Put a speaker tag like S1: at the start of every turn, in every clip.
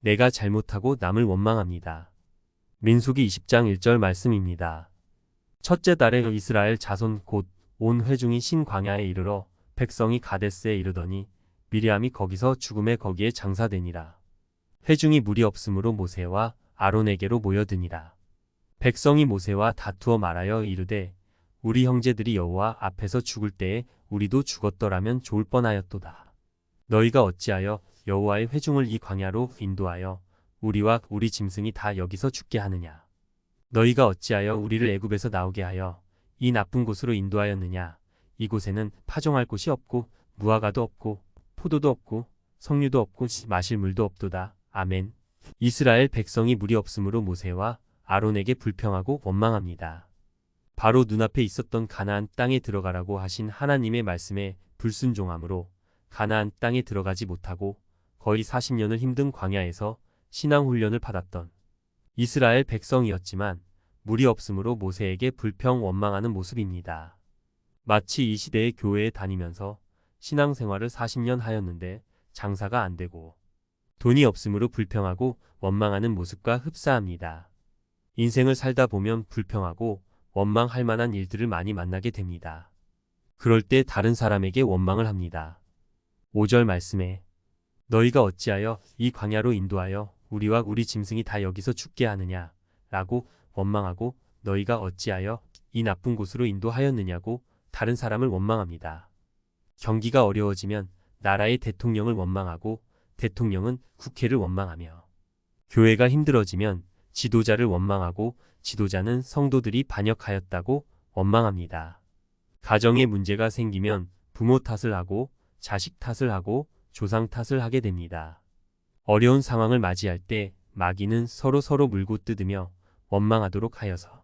S1: 내가 잘못하고 남을 원망합니다. 민수기 20장 1절 말씀입니다. 첫째 달에 이스라엘 자손 곧 온 회중이 신광야에 이르러 백성이 가데스에 이르더니 미리암이 거기서 죽음에 거기에 장사되니라. 회중이 물이 없으므로 모세와 아론에게로 모여드니라. 백성이 모세와 다투어 말하여 이르되 우리 형제들이 여호와 앞에서 죽을 때에 우리도 죽었더라면 좋을 뻔하였도다. 너희가 어찌하여 여호와의 회중을 이 광야로 인도하여 우리와 우리 짐승이 다 여기서 죽게 하느냐. 너희가 어찌하여 우리를 애굽에서 나오게 하여 이 나쁜 곳으로 인도하였느냐. 이곳에는 파종할 곳이 없고 무화과도 없고 포도도 없고 석류도 없고 마실 물도 없도다. 아멘. 이스라엘 백성이 물이 없으므로 모세와 아론에게 불평하고 원망합니다. 바로 눈앞에 있었던 가나안 땅에 들어가라고 하신 하나님의 말씀에 불순종함으로 가나안 땅에 들어가지 못하고 거의 40년을 힘든 광야에서 신앙훈련을 받았던 이스라엘 백성이었지만 물이 없으므로 모세에게 불평 원망하는 모습입니다. 마치 이 시대의 교회에 다니면서 신앙생활을 40년 하였는데 장사가 안 되고 돈이 없으므로 불평하고 원망하는 모습과 흡사합니다. 인생을 살다 보면 불평하고 원망할 만한 일들을 많이 만나게 됩니다. 그럴 때 다른 사람에게 원망을 합니다. 5절 말씀에 너희가 어찌하여 이 광야로 인도하여 우리와 우리 짐승이 다 여기서 죽게 하느냐 라고 원망하고 너희가 어찌하여 이 나쁜 곳으로 인도하였느냐고 다른 사람을 원망합니다. 경기가 어려워지면 나라의 대통령을 원망하고 대통령은 국회를 원망하며 교회가 힘들어지면 지도자를 원망하고 지도자는 성도들이 반역하였다고 원망합니다. 가정에 문제가 생기면 부모 탓을 하고 자식 탓을 하고 조상 탓을 하게 됩니다. 어려운 상황을 맞이할 때 마귀는 서로 물고 뜯으며 원망하도록 하여서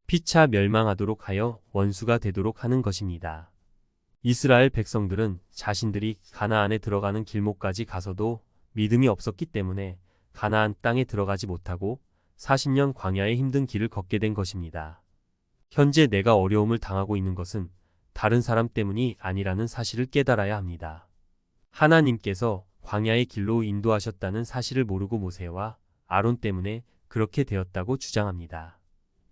S1: 피차 멸망하도록 하여 원수가 되도록 하는 것입니다. 이스라엘 백성들은 자신들이 가나안에 들어가는 길목까지 가서도 믿음이 없었기 때문에 가나안 땅에 들어가지 못하고 40년 광야의 힘든 길을 걷게 된 것입니다. 현재 내가 어려움을 당하고 있는 것은 다른 사람 때문이 아니라는 사실을 깨달아야 합니다. 하나님께서 광야의 길로 인도하셨다는 사실을 모르고 모세와 아론 때문에 그렇게 되었다고 주장합니다.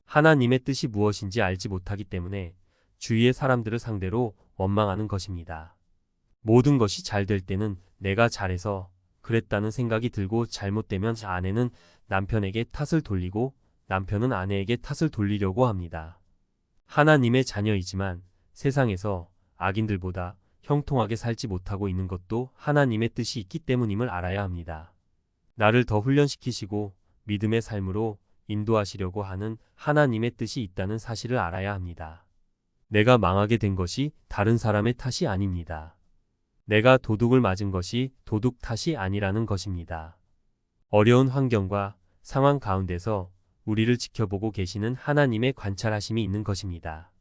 S1: 하나님의 뜻이 무엇인지 알지 못하기 때문에 주위의 사람들을 상대로 원망하는 것입니다. 모든 것이 잘 될 때는 내가 잘해서 그랬다는 생각이 들고 잘못되면 아내는 남편에게 탓을 돌리고 남편은 아내에게 탓을 돌리려고 합니다. 하나님의 자녀이지만 세상에서 악인들보다 형통하게 살지 못하고 있는 것도 하나님의 뜻이 있기 때문임을 알아야 합니다. 나를 더 훈련시키시고 믿음의 삶으로 인도하시려고 하는 하나님의 뜻이 있다는 사실을 알아야 합니다. 내가 망하게 된 것이 다른 사람의 탓이 아닙니다. 내가 도둑을 맞은 것이 도둑 탓이 아니라는 것입니다. 어려운 환경과 상황 가운데서 우리를 지켜보고 계시는 하나님의 관찰하심이 있는 것입니다.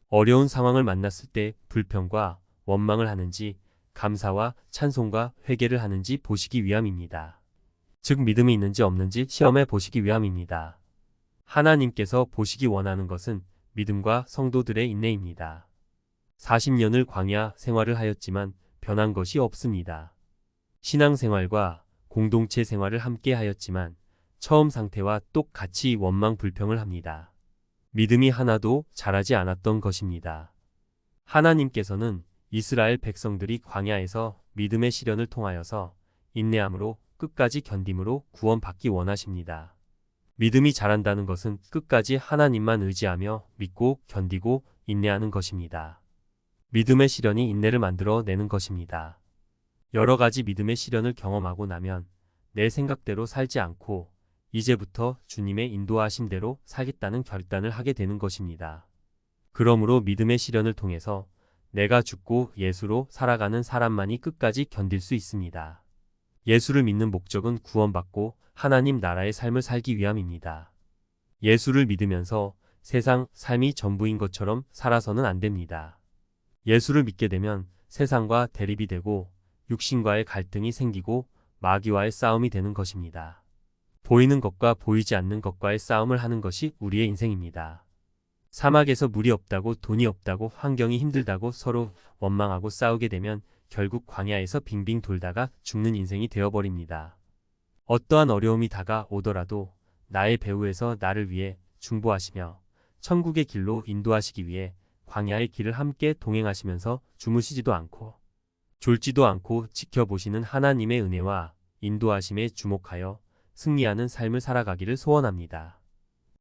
S1: 어려운 상황을 만났을 때 불평과 원망을 하는지 감사와 찬송과 회개를 하는지 보시기 위함입니다. 즉 믿음이 있는지 없는지 시험해 보시기 위함입니다. 하나님께서 보시기 원하는 것은 믿음과 성도들의 인내입니다. 40년을 광야 생활을 하였지만 변한 것이 없습니다. 신앙생활과 공동체 생활을 함께 하였지만 처음 상태와 똑같이 원망 불평을 합니다. 믿음이 하나도 자라지 않았던 것입니다. 하나님께서는 이스라엘 백성들이 광야에서 믿음의 시련을 통하여서 인내함으로 끝까지 견딤으로 구원받기 원하십니다. 믿음이 자란다는 것은 끝까지 하나님만 의지하며 믿고 견디고 인내하는 것입니다. 믿음의 시련이 인내를 만들어 내는 것입니다. 여러 가지 믿음의 시련을 경험하고 나면 내 생각대로 살지 않고 이제부터 주님의 인도하심대로 살겠다는 결단을 하게 되는 것입니다. 그러므로 믿음의 시련을 통해서 내가 죽고 예수로 살아가는 사람만이 끝까지 견딜 수 있습니다. 예수를 믿는 목적은 구원받고 하나님 나라의 삶을 살기 위함입니다. 예수를 믿으면서 세상 삶이 전부인 것처럼 살아서는 안 됩니다. 예수를 믿게 되면 세상과 대립이 되고 육신과의 갈등이 생기고 마귀와의 싸움이 되는 것입니다. 보이는 것과 보이지 않는 것과의 싸움을 하는 것이 우리의 인생입니다. 사막에서 물이 없다고 돈이 없다고 환경이 힘들다고 서로 원망하고 싸우게 되면 결국 광야에서 빙빙 돌다가 죽는 인생이 되어버립니다. 어떠한 어려움이 다가오더라도 나의 배후에서 나를 위해 중보하시며 천국의 길로 인도하시기 위해 광야의 길을 함께 동행하시면서 주무시지도 않고 졸지도 않고 지켜보시는 하나님의 은혜와 인도하심에 주목하여 승리하는 삶을 살아가기를 소원합니다.